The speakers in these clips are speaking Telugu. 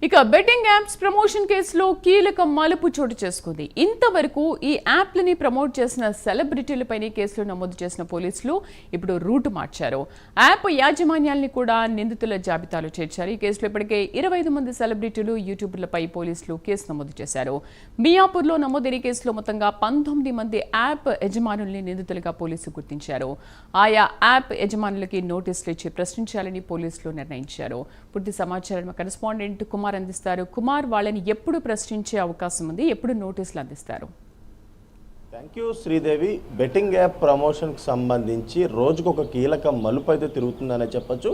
ఇక బెట్టింగ్ యాప్స్ ప్రమోషన్ కేసులో కీలక మలుపు చోటు చేసుకుంది. ఇంతవరకు ఈ యాప్లని ప్రమోట్ చేసిన సెలబ్రిటీలపైనే కేసులు నమోదు చేసిన పోలీసులు ఇప్పుడు రూట్ మార్చారు. యాప్ యాజమాన్యాల్ని కూడా నిందితుల జాబితాలో చేర్చారు. ఈ కేసులో ఇప్పటికే 25 మంది సెలబ్రిటీలు, యూట్యూబర్లపై పోలీసులు కేసు నమోదు చేశారు. మియాపూర్లో నమోదైన కేసులో మొత్తంగా 19 మంది యాప్ యజమానుల్ని నిందితులుగా పోలీసులు గుర్తించారు. ఆయా యాప్ యజమానులకి నోటీసులు ఇచ్చి ప్రశ్నించాలని పోలీసులు నిర్ణయించారు. పూర్తి సమాచారం కరెస్పాండెంట్ కుమార్ అందిస్తారు. కుమార్, వాళ్ళని ఎప్పుడు ప్రశ్నించే అవకాశం ఉంది, ఎప్పుడు నోటీసులు అందిస్తారు? Thank you Sridevi. Betting app ప్రమోషన్కి సంబంధించి రోజుకు ఒక కీలక మలుపు అయితే తిరుగుతుందనే చెప్పొచ్చు.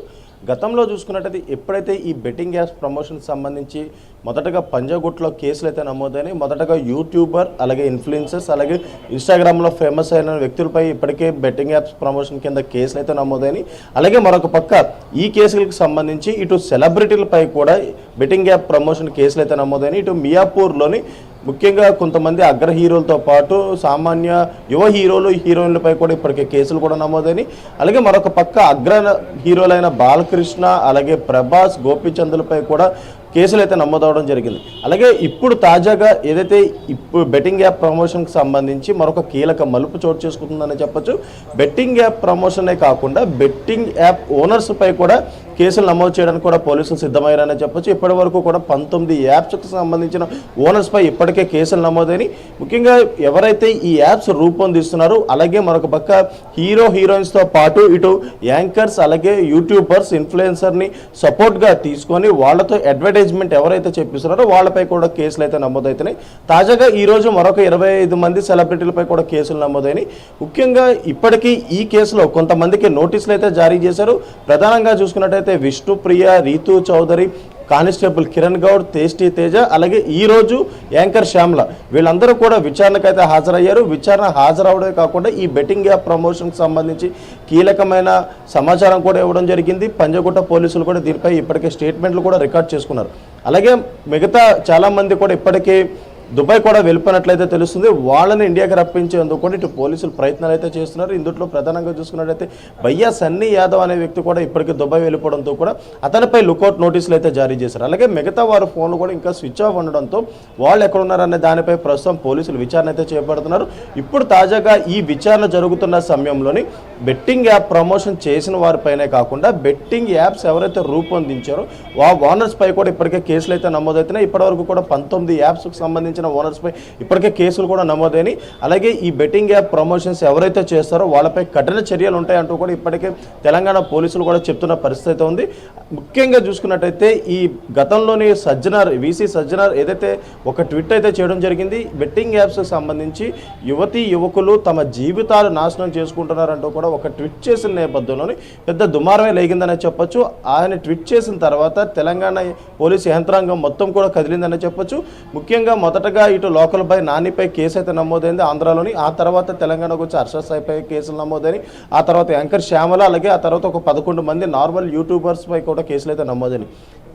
గతంలో చూసుకున్నట్టయితే ఎప్పుడైతే ఈ బెట్టింగ్ యాప్స్ ప్రమోషన్కి సంబంధించి మొదటగా పంజాగుట్లో కేసులు అయితే నమోదైనాయి. మొదటగా యూట్యూబర్, అలాగే ఇన్ఫ్లుయెన్సర్స్, అలాగే ఇన్స్టాగ్రామ్లో ఫేమస్ అయిన వ్యక్తులపై ఇప్పటికే బెట్టింగ్ యాప్స్ ప్రమోషన్ కింద కేసులు అయితే నమోదైనాయి. అలాగే మరొక పక్క ఈ కేసులకు సంబంధించి ఇటు సెలబ్రిటీలపై కూడా బెట్టింగ్ యాప్ ప్రమోషన్ కేసులు అయితే నమోదైనాయి. ఇటు మియాపూర్లోని ముఖ్యంగా కొంతమంది అగ్ర హీరోలతో పాటు సామాన్య యువ హీరోలు, హీరోయిన్లపై కూడా ఇప్పటికే కేసులు కూడా నమోదైనాయి. అలాగే మరొక పక్క అగ్ర హీరోలైన బాలకృష్ణ, అలాగే ప్రభాస్, గోపీచంద్లపై కూడా కేసులు అయితే నమోదవడం జరిగింది. అలాగే ఇప్పుడు తాజాగా ఏదైతే ఇప్పుడు బెట్టింగ్ యాప్ ప్రమోషన్కి సంబంధించి మరొక కీలక మలుపు చోటు చేసుకుంటుందని చెప్పొచ్చు. బెట్టింగ్ యాప్ ప్రమోషనే కాకుండా బెట్టింగ్ యాప్ ఓనర్స్పై కూడా కేసులు నమోదు చేయడానికి కూడా పోలీసులు సిద్ధమయ్యారని చెప్పొచ్చు. ఇప్పటి వరకు కూడా 19 యాప్స్కి సంబంధించిన ఓనర్స్పై ఇప్పటికే కేసులు నమోదని, ముఖ్యంగా ఎవరైతే ఈ యాప్స్ రూపొందిస్తున్నారో, అలాగే మరొక పక్క హీరోయిన్స్తో పాటు ఇటు యాంకర్స్, అలాగే యూట్యూబర్స్, ఇన్ఫ్లుయెన్సర్ని సపోర్ట్గా తీసుకొని వాళ్ళతో అడ్వర్టైజ్మెంట్ ఎవరైతే చెప్పిస్తున్నారో వాళ్ళపై కూడా కేసులు అయితే నమోదవుతున్నాయి. తాజాగా ఈరోజు మరొక 25 మంది సెలబ్రిటీలపై కూడా కేసులు నమోదైనాయి. ముఖ్యంగా ఇప్పటికీ ఈ కేసులో కొంతమందికి నోటీసులు అయితే జారీ చేశారు. ప్రధానంగా చూసుకున్నట్టయితే విష్ణుప్రియ, రీతూ చౌదరి, కానిస్టేబుల్ కిరణ్ గౌడ్, టేస్టీ తేజ, అలాగే ఈరోజు యాంకర్ శ్యామ్ల, వీళ్ళందరూ కూడా విచారణకైతే హాజరయ్యారు. విచారణ హాజరవడమే కాకుండా ఈ బెట్టింగ్ యాప్ ప్రమోషన్కి సంబంధించి కీలకమైన సమాచారం కూడా ఇవ్వడం జరిగింది. పంజగుట్ట పోలీసులు కూడా దీనిపై ఇప్పటికే స్టేట్మెంట్లు కూడా రికార్డ్ చేసుకున్నారు. అలాగే మిగతా చాలామంది కూడా ఇప్పటికే దుబాయ్ కూడా వెళ్ళిపోయినట్లయితే తెలుస్తుంది. వాళ్ళని ఇండియాకి రప్పించేందుకు కూడా ఇటు పోలీసులు ప్రయత్నాలు అయితే చేస్తున్నారు. ఇందులో ప్రధానంగా చూసుకున్నట్లయితే భయ్యా సన్నీ యాదవ్ అనే వ్యక్తి కూడా ఇప్పటికీ దుబాయ్ వెళ్ళిపోవడంతో కూడా అతనిపై లుకౌట్ నోటీసులు అయితే జారీ చేశారు. అలాగే మిగతా వారి ఫోన్లు కూడా ఇంకా స్విచ్ ఆఫ్ ఉండడంతో వాళ్ళు ఎక్కడున్నారనే దానిపై ప్రస్తుతం పోలీసులు విచారణ అయితే చేపడుతున్నారు. ఇప్పుడు తాజాగా ఈ విచారణ జరుగుతున్న సమయంలోని బెట్టింగ్ యాప్ ప్రమోషన్ చేసిన వారిపైనే కాకుండా బెట్టింగ్ యాప్స్ ఎవరైతే రూపొందించారో ఆ ఓనర్స్ పై కూడా ఇప్పటికే కేసులు అయితే నమోదవుతున్నాయి. ఇప్పటివరకు కూడా 19 యాప్స్కి సంబంధించి ఓనర్స్పై ఇప్పటికే కేసులు కూడా నమోదైనాయి. అలాగే ఈ బెట్టింగ్ యాప్ ప్రమోషన్స్ ఎవరైతే చేస్తారో వాళ్ళపై కఠిన చర్యలు ఉంటాయంటూ కూడా ఇప్పటికే తెలంగాణ పోలీసులు కూడా చెప్తున్న పరిస్థితి ఉంది. ముఖ్యంగా చూసుకున్నట్టయితే ఈ గతంలోని వీసీ సజ్జనార్ ఏదైతే ఒక ట్వీట్ అయితే చేయడం జరిగింది. బెట్టింగ్ యాప్స్కి సంబంధించి యువకులు తమ జీవితాలు నాశనం చేసుకుంటున్నారంటూ కూడా ఒక ట్వీట్ చేసిన నేపథ్యంలోని పెద్ద దుమారమే లేగిందనే చెప్పొచ్చు. ఆయన ట్వీట్ చేసిన తర్వాత తెలంగాణ పోలీసు యంత్రాంగం మొత్తం కూడా కదిలిందనే చెప్పొచ్చు. ముఖ్యంగా మొదటగా ఇటు లోకల్ పై నానిపై కేసు అయితే నమోదైంది ఆంధ్రాలోని. ఆ తర్వాత తెలంగాణకు వచ్చి హర్షద్ సాయిపై కేసులు నమోదైనవి. ఆ తర్వాత యాంకర్ శ్యామల, అలాగే ఆ తర్వాత ఒక 11 మంది నార్మల్ యూట్యూబర్స్ పై కూడా కేసులు అయితే నమోదైనవి.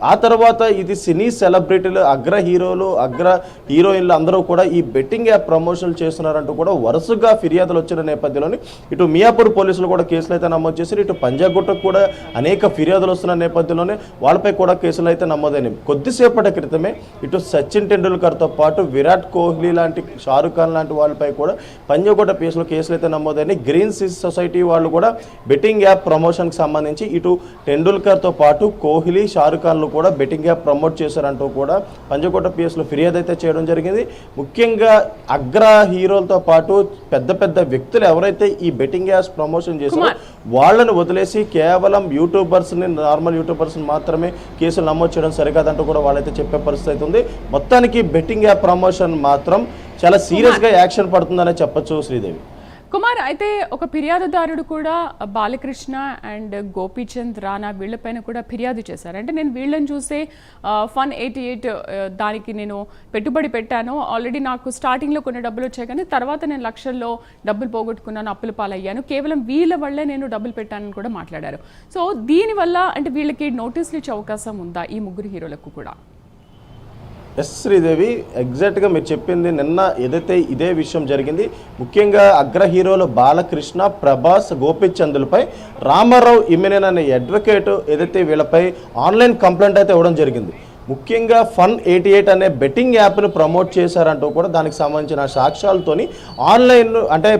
ఆ తర్వాత ఇది సినీ సెలబ్రిటీలు, అగ్ర హీరోలు, అగ్ర హీరోయిన్లు అందరూ కూడా ఈ బెట్టింగ్ యాప్ ప్రమోషన్లు చేస్తున్నారంటూ కూడా వరుసగా ఫిర్యాదులు వచ్చిన నేపథ్యంలోని ఇటు మియాపూర్ పోలీసులు కూడా కేసులు అయితే నమోదు చేశారు. ఇటు పంజాగుట్టకు కూడా అనేక ఫిర్యాదులు వస్తున్న నేపథ్యంలోనే వాళ్ళపై కూడా కేసులు అయితే నమోదైనవి. కొద్దిసేపటి క్రితమే ఇటు సచిన్ టెండూల్కర్తో పాటు విరాట్ కోహ్లీ లాంటి, షారుఖ్ ఖాన్ లాంటి వాళ్ళపై కూడా పంజాగుట్ట కేసులు అయితే నమోదైనవి. గ్రీన్ సిస్ సొసైటీ వాళ్ళు కూడా బెట్టింగ్ యాప్ ప్రమోషన్కి సంబంధించి ఇటు టెండూల్కర్తో పాటు కోహ్లీ, షారుఖ్ ఖాన్లు కూడా బెట్టింగ్ యాప్ ప్రమోట్ చేశారంటూ కూడా పంజాగుట్ట పిఎస్లో ఫిర్యాదు అయితే చేయడం జరిగింది. ముఖ్యంగా అగ్ర హీరోలతో పాటు పెద్ద పెద్ద వ్యక్తులు ఎవరైతే ఈ బెట్టింగ్ యాప్స్ ప్రమోషన్ చేశారో వాళ్ళని వదిలేసి కేవలం యూట్యూబర్స్ని, నార్మల్ యూట్యూబర్స్ని మాత్రమే కేసులు నమోదు చేయడం సరికాదంటూ కూడా వాళ్ళైతే చెప్పే పరిస్థితి ఉంది. మొత్తానికి బెట్టింగ్ యాప్ ప్రమోషన్ మాత్రం చాలా సీరియస్గా యాక్షన్ పడుతుందనే చెప్పొచ్చు శ్రీదేవి. కుమార్, అయితే ఒక ఫిర్యాదుదారుడు కూడా బాలకృష్ణ అండ్ గోపీచంద్, రానా వీళ్ళపైన కూడా ఫిర్యాదు చేశారు. అంటే నేను వీళ్ళని చూసే Fun88 దానికి నేను పెట్టుబడి పెట్టాను, ఆల్రెడీ నాకు స్టార్టింగ్లో కొన్ని డబ్బులు వచ్చాయి, కానీ తర్వాత నేను లక్షల్లో డబ్బులు పోగొట్టుకున్నాను, అప్పుల పాలయ్యాను, కేవలం వీళ్ళ వల్లే నేను డబ్బులు పెట్టానని కూడా మాట్లాడారు. సో దీనివల్ల అంటే వీళ్ళకి నోటీసులు ఇచ్చే అవకాశం ఉందా ఈ ముగ్గురు హీరోలకు కూడా? ఎస్ శ్రీదేవి, ఎగ్జాక్ట్గా మీరు చెప్పింది. నిన్న ఏదైతే ఇదే విషయం జరిగింది. ముఖ్యంగా అగ్ర హీరోలు బాలకృష్ణ, ప్రభాస్, గోపీచంద్లపై రామారావు ఇమ్మినేని అనే అడ్వకేట్ ఏదైతే వీళ్ళపై ఆన్లైన్ కంప్లైంట్ అయితే ఇవ్వడం జరిగింది. ముఖ్యంగా Fun88 అనే బెట్టింగ్ యాప్ను ప్రమోట్ చేశారంటూ కూడా దానికి సంబంధించిన సాక్ష్యాలతోని ఆన్లైన్ అంటే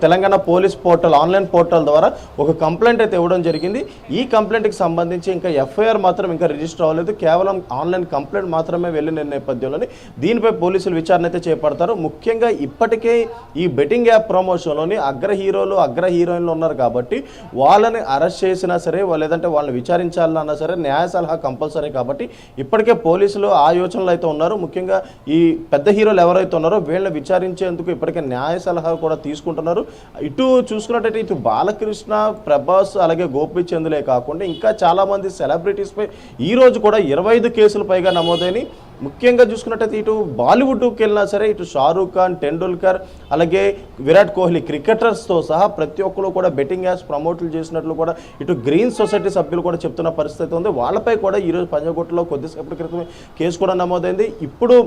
Telangana police portal online portal ద్వారా ఒక కంప్లైంట్ అయితే ఇవ్వడం జరిగింది. ఈ కంప్లైంట్కి సంబంధించి ఇంకా ఎఫ్ఐఆర్ మాత్రం ఇంకా రిజిస్టర్ అవ్వలేదు. కేవలం ఆన్లైన్ కంప్లైంట్ మాత్రమే వెళ్ళిన నేపథ్యంలోని దీనిపై పోలీసులు విచారణ అయితే చేపడతారు. ముఖ్యంగా ఇప్పటికే ఈ బెట్టింగ్ యాప్ ప్రమోషన్లోని అగ్ర హీరోలు అగ్ర హీరోయిన్లు ఉన్నారు కాబట్టి వాళ్ళని అరెస్ట్ చేసినా సరే లేదంటే వాళ్ళని విచారించాలన్నా సరే న్యాయ సలహా కంపల్సరీ కాబట్టి ఇప్పటికే పోలీసులు ఆ యోచనలు అయితే ఉన్నారు. ముఖ్యంగా ఈ పెద్ద హీరోలు ఎవరైతే ఉన్నారో వీళ్ళని విచారించేందుకు ఇప్పటికే న్యాయ సలహా కూడా తీసుకుంటున్నారు. ఇటు చూసుకున్నట్టయితే ఇటు బాలకృష్ణ, ప్రభాస్ అలాగే గోపీచంద్లే కాకుండా ఇంకా చాలామంది సెలబ్రిటీస్పై ఈరోజు కూడా 25 కేసులు పైగా నమోదైనవి. ముఖ్యంగా చూసుకున్నట్టయితే ఇటు బాలీవుడ్కి వెళ్ళినా సరే ఇటు షారూక్ ఖాన్, టెండూల్కర్ అలాగే విరాట్ కోహ్లీ క్రికెటర్స్తో సహా ప్రతి ఒక్కరు కూడా బెట్టింగ్ యాప్స్ ప్రమోట్లు చేసినట్లు కూడా ఇటు గ్రీన్ సొసైటీ సభ్యులు కూడా చెప్తున్న పరిస్థితి ఉంది. వాళ్ళపై కూడా ఈరోజు పంజాగుట్టలో కొద్దిసేపటి క్రితమే కేసు కూడా నమోదైంది. ఇప్పుడు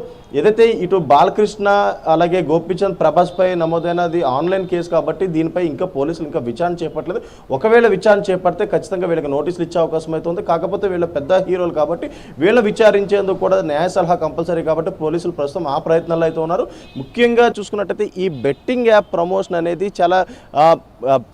ఏదైతే ఇటు బాలకృష్ణ అలాగే గోపీచంద్, ప్రభాస్పై నమోదైనది ఆన్లైన్ కేసు కాబట్టి దీనిపై ఇంకా పోలీసులు ఇంకా విచారణ చేపట్టలేదు. ఒకవేళ విచారణ చేపడితే ఖచ్చితంగా వీళ్ళకి నోటీసులు ఇచ్చే అవకాశం అయితే ఉంది. కాకపోతే వీళ్ళ పెద్ద హీరోలు కాబట్టి వీళ్ళు విచారించేందుకు కూడా న్యాయ సలహా కంపల్సరీ కాబట్టి పోలీసులు ప్రస్తుతం ఆ ప్రయత్నాలు అయితే ఉన్నారు. ముఖ్యంగా చూసుకున్నట్టయితే ఈ బెట్టింగ్ యాప్ ప్రమోషన్ అనేది చాలా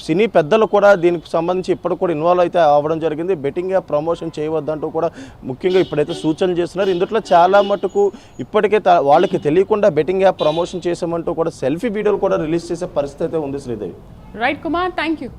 సినీ పెద్దలు కూడా దీనికి సంబంధించి ఇప్పటికి కూడా ఇన్వాల్వ్ అయితే అవ్వడం జరిగింది. బెట్టింగ్ యాప్ ప్రమోషన్ చేయవద్దంటూ కూడా ముఖ్యంగా ఇప్పుడైతే సూచనలు చేస్తున్నారు. ఇందులో చాలా మటుకు ఇప్పటికే వాళ్ళకి తెలియకుండా బెట్టింగ్ యాప్ ప్రమోషన్ చేసామంటూ కూడా సెల్ఫీ వీడియోలు కూడా రిలీజ్ చేసే పరిస్థితి అయితే ఉంది Sridevi. Right Kumar, thank you.